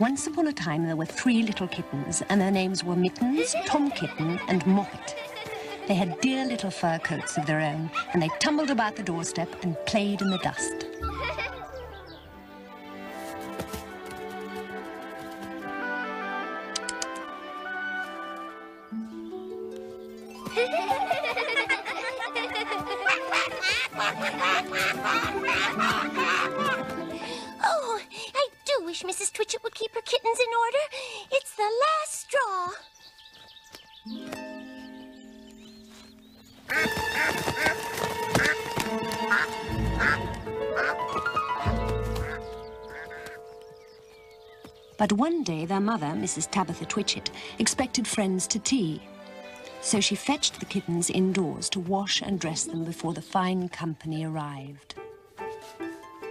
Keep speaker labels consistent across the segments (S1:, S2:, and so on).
S1: Once upon a time, there were 3 little kittens, and their names were Mittens, Tom Kitten, and Moppet. They had dear little fur coats of their own, and they tumbled about the doorstep and played in the dust.
S2: Oh, I do wish Mrs. Twitchett would keep her kittens in order. It's the last straw.
S1: But one day their mother, Mrs. Tabitha Twitchett, expected friends to tea. So she fetched the kittens indoors to wash and dress them before the fine company arrived.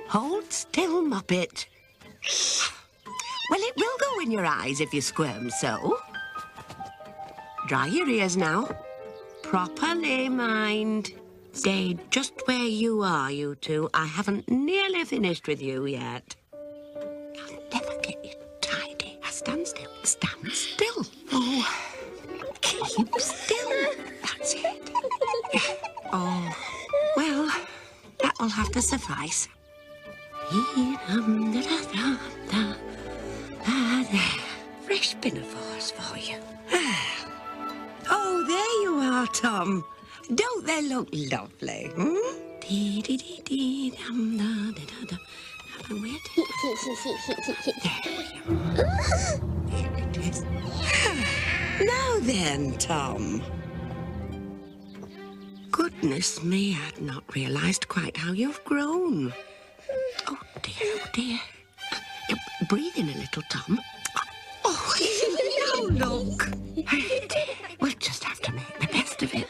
S3: Hold still, Muppet. Well, it will go in your eyes if you squirm so. Dry your ears now. Properly, mind. Stay just where you are, you two. I haven't nearly finished with you yet. I'll never get you tidy. Stand still. Stand still. Oh, keep still. That's it. Oh, well, that will have to suffice. Fresh pinafores for you. Oh, there you are, Tom. Don't they look lovely? Where there it is. Now then, Tom. Goodness me, I'd not realised quite how you've grown. Oh, dear, oh, dear. Breathe in a little, Tom. Oh, now look. We'll just have to make the best of it.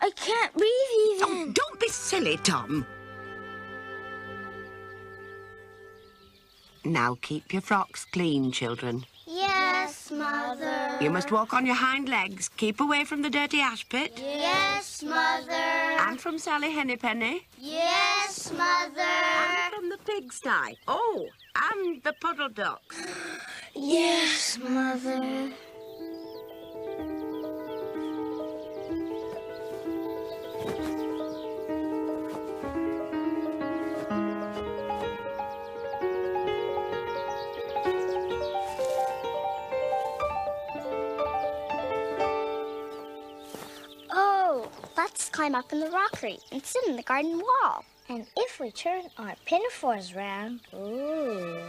S2: I can't breathe even.
S3: Oh, don't be silly, Tom. Now keep your frocks clean, children.
S2: Yes, Mother.
S3: You must walk on your hind legs. Keep away from the dirty ash pit.
S2: Yes, Mother.
S3: And from Sally Hennypenny.
S2: Yes, Mother.
S3: And from the pigsty. Oh, and the puddle ducks.
S2: Yes, Mother. Let's climb up in the rockery and sit in the garden wall. And if we turn our pinafores round, ooh.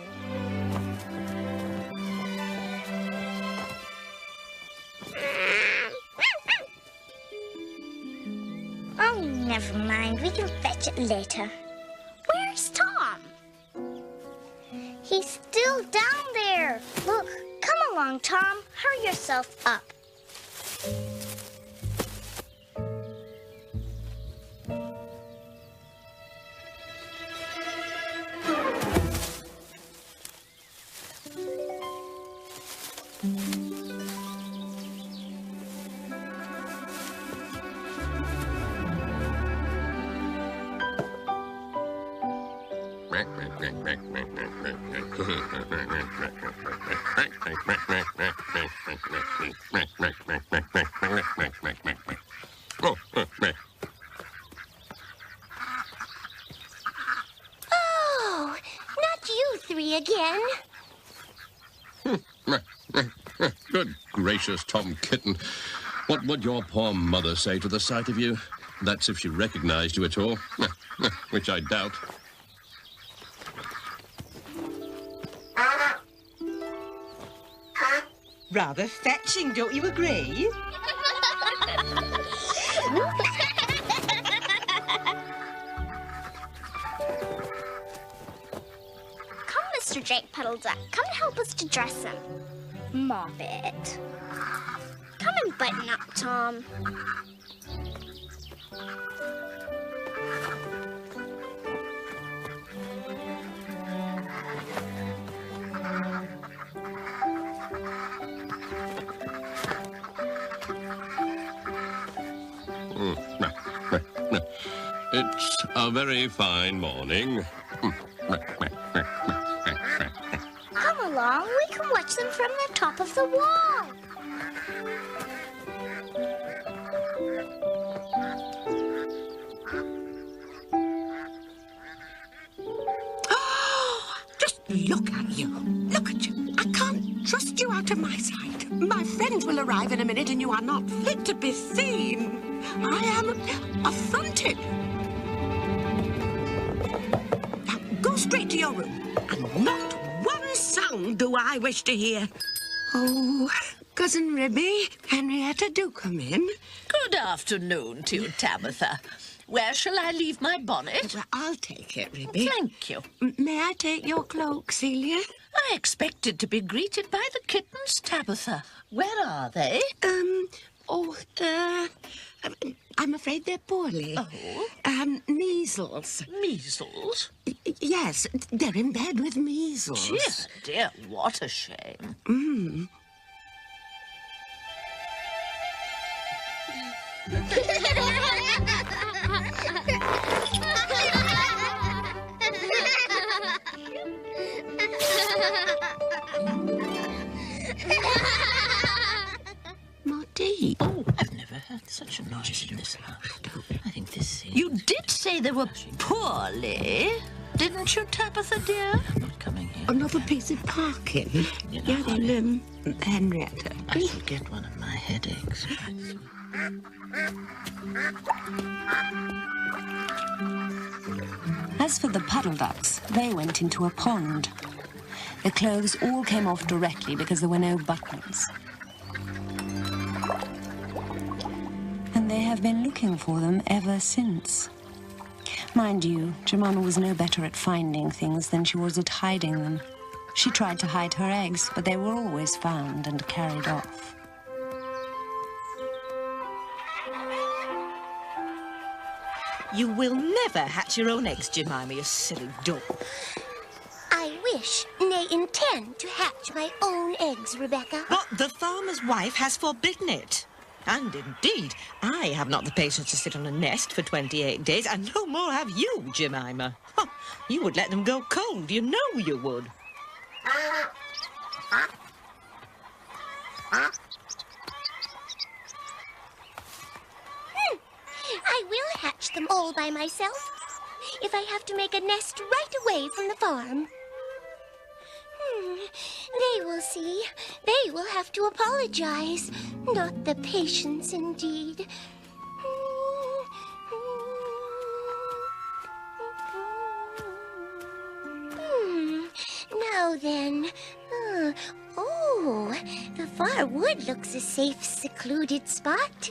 S2: Oh, never mind. We can fetch it later. Where's Tom? He's still down there. Look, come along, Tom. Hurry yourself up. Oh, not you three again.
S4: Good gracious, Tom Kitten. What would your poor mother say to the sight of you? That's if she recognized you at all, which I doubt.
S5: Rather fetching, don't you agree?
S2: Come, Mr. Jake Puddleduck. Come and help us to dress him. Moppet. Come and button up, Tom.
S4: It's a very fine morning.
S2: Come along, we can watch them from the top of the wall.
S3: Just look at you. Look at you. I can't trust you out of my sight. My friends will arrive in a minute and you are not fit to be seen. I am affronted. Now, go straight to your room. And not one sound do I wish to hear. Oh, Cousin Ribby, Henrietta, do come in.
S6: Good afternoon to you, Tabitha. Where shall I leave my bonnet?
S3: Well, I'll take it, Ribby.
S6: Thank you.
S3: May I take your cloak, Celia?
S6: I expected to be greeted by the kittens, Tabitha. Where are they?
S3: I'm afraid they're poorly.
S6: Oh?
S3: Measles.
S6: Measles?
S3: Yes, they're in bed with measles.
S6: Dear, what a shame.
S3: Marty.
S6: Oh, I've never heard such a noise in this house. I think this is... You did say they were poorly, didn't you, Tabitha, dear? I'm not coming here.
S3: Another piece of parking.
S6: You know,
S3: Henrietta.
S6: I shall get one of my headaches.
S1: As for the puddle ducks, they went into a pond. Their clothes all came off directly because there were no buttons. And they have been looking for them ever since. Mind you, Jemima was no better at finding things than she was at hiding them. She tried to hide her eggs, but they were always found and carried off.
S5: You will never hatch your own eggs, Jemima, you silly doll.
S2: I wish, nay intend, to hatch my own eggs, Rebecca.
S5: But the farmer's wife has forbidden it. And indeed, I have not the patience to sit on a nest for 28 days, and no more have you, Jemima. Huh, you would let them go cold, you know you would.
S2: I will hatch them all by myself, if I have to make a nest right away from the farm. They will see. They will have to apologize. Not the patience, indeed. Now then. Oh, the far wood looks a safe, secluded spot.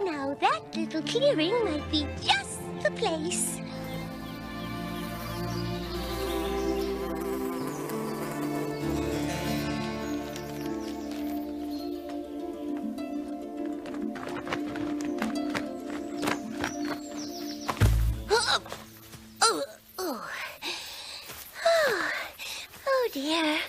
S2: Now that little clearing might be just the place. Oh dear.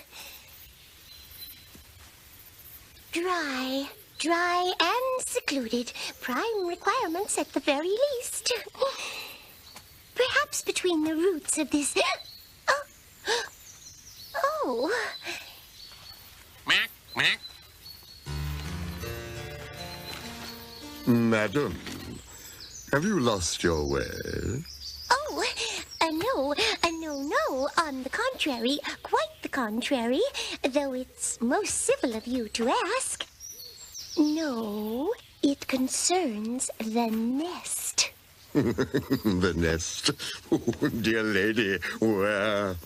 S2: Dry and secluded. Prime requirements at the very least. Perhaps between the roots of this... Oh.
S4: Mac, Mac.
S7: Madam, have you lost your way?
S2: Oh, no. On the contrary, quite the contrary. Though it's most civil of you to ask. No, it concerns the nest.
S7: The nest? Oh, dear lady, where?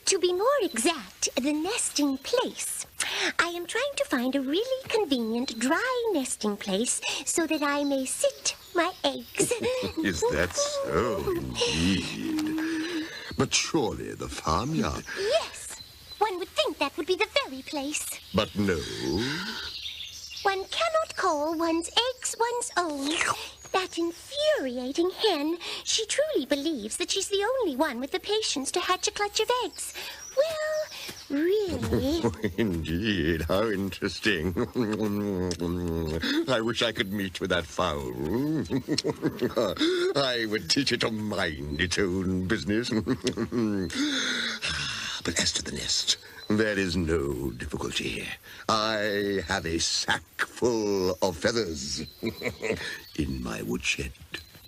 S2: To be more exact, the nesting place. I am trying to find a really convenient dry nesting place so that I may sit my eggs.
S7: Is that so, indeed? But surely the farmyard.
S2: Yes, one would think that would be the very place.
S7: But no.
S2: One cannot call one's eggs one's own. That infuriating hen, she truly believes that she's the only one with the patience to hatch a clutch of eggs. Well, really?
S7: Indeed, how interesting. I wish I could meet with that fowl. I would teach it to mind its own business. But as to the nest, there is no difficulty. I have a sack full of feathers in my woodshed.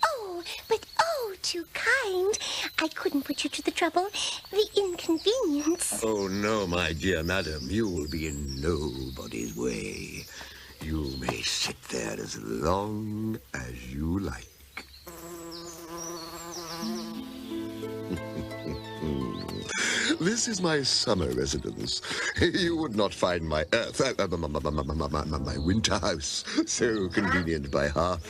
S2: Oh, but oh, too kind. I couldn't put you to the trouble. The inconvenience.
S7: Oh, no, my dear madam. You will be in nobody's way. You may sit there as long as you like. This is my summer residence. You would not find my my winter house so convenient by half.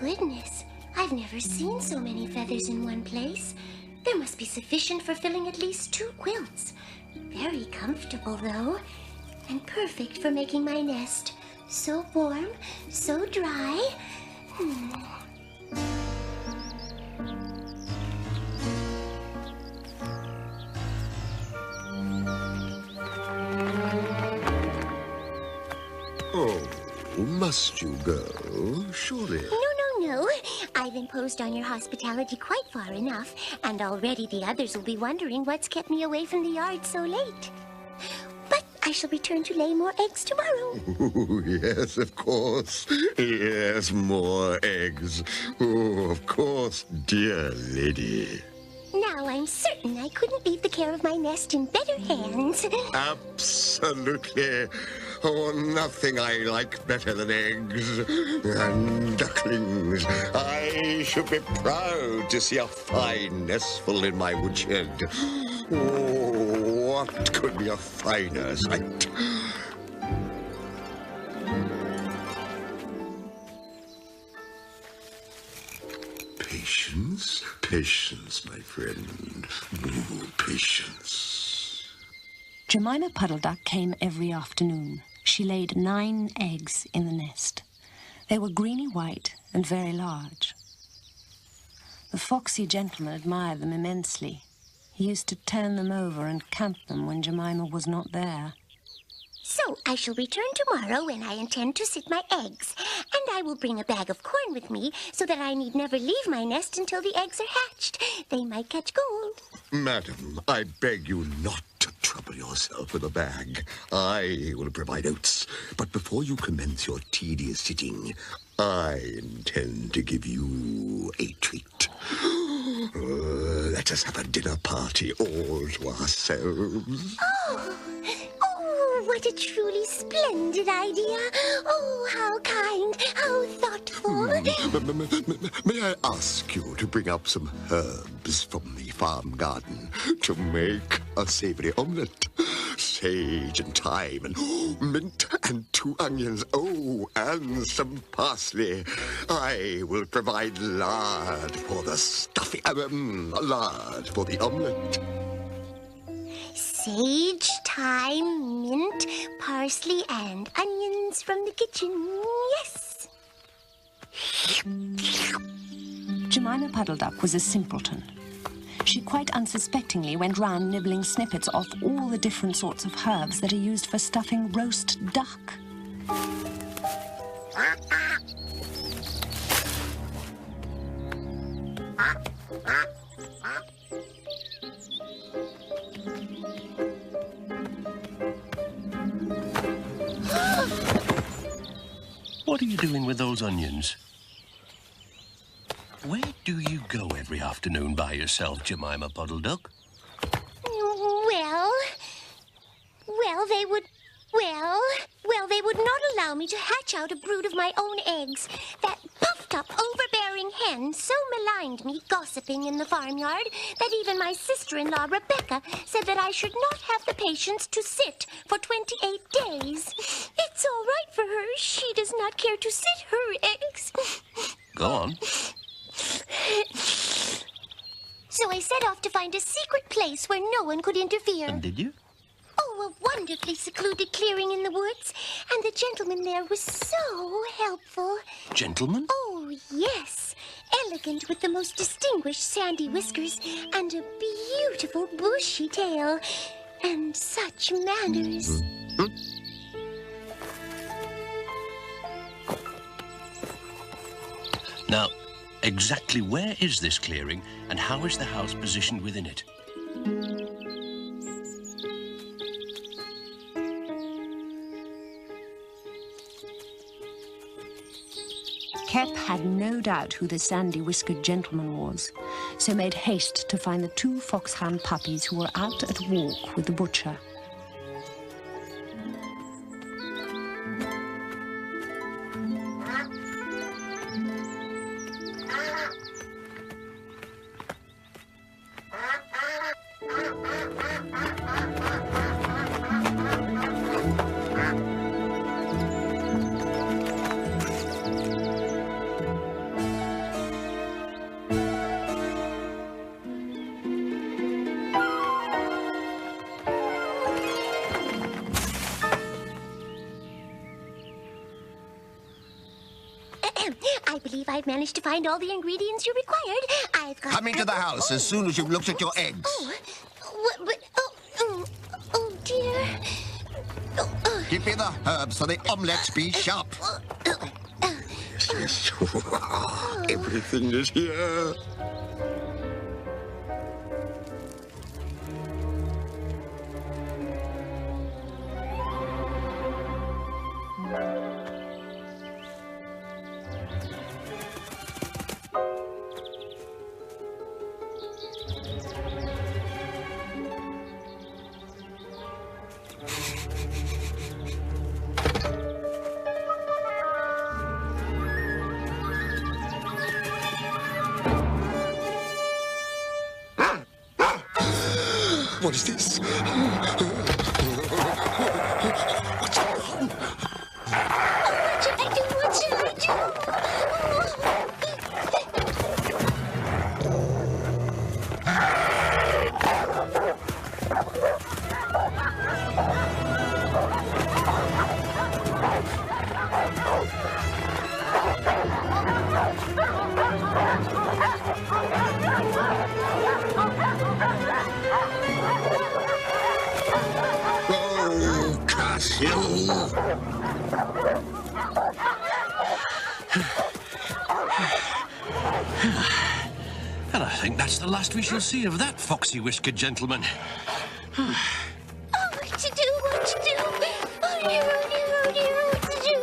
S2: Goodness, I've never seen so many feathers in one place. There must be sufficient for filling at least 2 quilts. Very comfortable, though, and perfect for making my nest. So warm, so dry.
S7: Oh, must you go? Surely.
S2: No. I've imposed on your hospitality quite far enough, and already the others will be wondering what's kept me away from the yard so late. But I shall return to lay more eggs tomorrow.
S7: Oh, yes, of course. Yes, more eggs. Oh, of course, dear lady.
S2: Now I'm certain I couldn't leave the care of my nest in better hands.
S7: Absolutely. Oh, nothing I like better than eggs and ducklings. I should be proud to see a fine nestful in my woodshed. Oh, what could be a finer sight? Patience, patience, my friend. Ooh, patience.
S1: Jemima Puddle Duck came every afternoon. She laid 9 eggs in the nest. They were greeny white and very large. The foxy gentleman admired them immensely. He used to turn them over and count them when Jemima was not there.
S2: So I shall return tomorrow when I intend to sit my eggs. And I will bring a bag of corn with me so that I need never leave my nest until the eggs are hatched. They might catch cold.
S7: Madam, I beg you not to trouble yourself with a bag. I will provide oats. But before you commence your tedious sitting, I intend to give you a treat. Let us have a dinner party all to ourselves.
S2: Oh, what a truly splendid idea. Oh, how kind, how thoughtful.
S7: May I ask you to bring up some herbs from the farm garden to make a savory omelette? Sage and thyme and mint and 2 onions. Oh, and some parsley. I will provide lard for the stuffing. Lard for the omelette.
S2: Sage, thyme, mint, parsley, and onions from the kitchen. Yes.
S1: Jemima Puddle Duck was a simpleton. She quite unsuspectingly went round nibbling snippets off all the different sorts of herbs that are used for stuffing roast duck.
S4: What are you doing with those onions? Where do you go every afternoon by yourself, Jemima Puddle Duck?
S2: Well, they would not allow me to hatch out a brood of my own eggs. That puffed-up, overbearing hen so maligned me gossiping in the farmyard that even my sister-in-law, Rebecca, said that I should not have the patience to sit for 28 days. It's all right for her. She does not care to sit her eggs.
S4: Go on.
S2: So I set off to find a secret place where no one could interfere.
S4: And did you?
S2: Oh, a wonderfully secluded clearing in the woods. And the gentleman there was so helpful.
S4: Gentleman?
S2: Oh, yes. Elegant with the most distinguished sandy whiskers and a beautiful bushy tail. And such manners.
S4: Now, exactly where is this clearing, and how is the house positioned within it?
S1: Kep had no doubt who the sandy-whiskered gentleman was, so made haste to find the 2 foxhound puppies who were out at walk with the butcher.
S2: I believe I've managed to find all the ingredients you required. I've got...
S8: Come into the house as soon as you've looked at your eggs.
S2: Oh, dear.
S8: Give me the herbs for the omelette. Be sharp.
S7: Yes. Everything is here. What is this? What's wrong?
S2: What should I do?
S4: And I think that's the last we shall see of that foxy-whiskered gentleman.
S2: What to do? What to do? Oh, dear, oh, dear, oh, dear, what to do?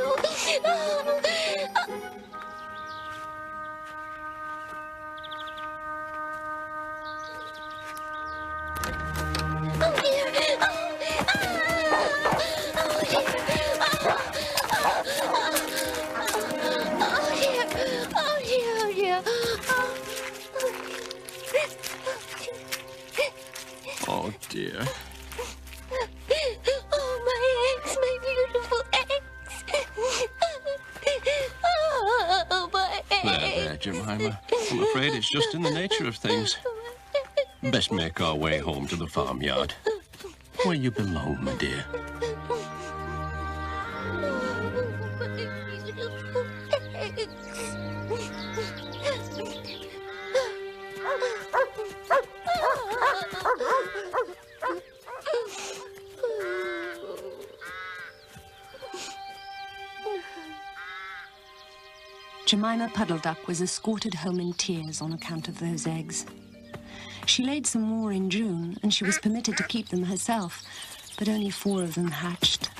S2: Oh, dear.
S4: Oh, dear.
S2: Oh, my eggs, my beautiful eggs. Oh, my eggs.
S4: There, Jemima. I'm afraid it's just in the nature of things. Best make our way home to the farmyard, where you belong, my dear.
S1: Jemima Puddle Duck was escorted home in tears on account of those eggs. She laid some more in June, and she was permitted to keep them herself, but only 4 of them hatched.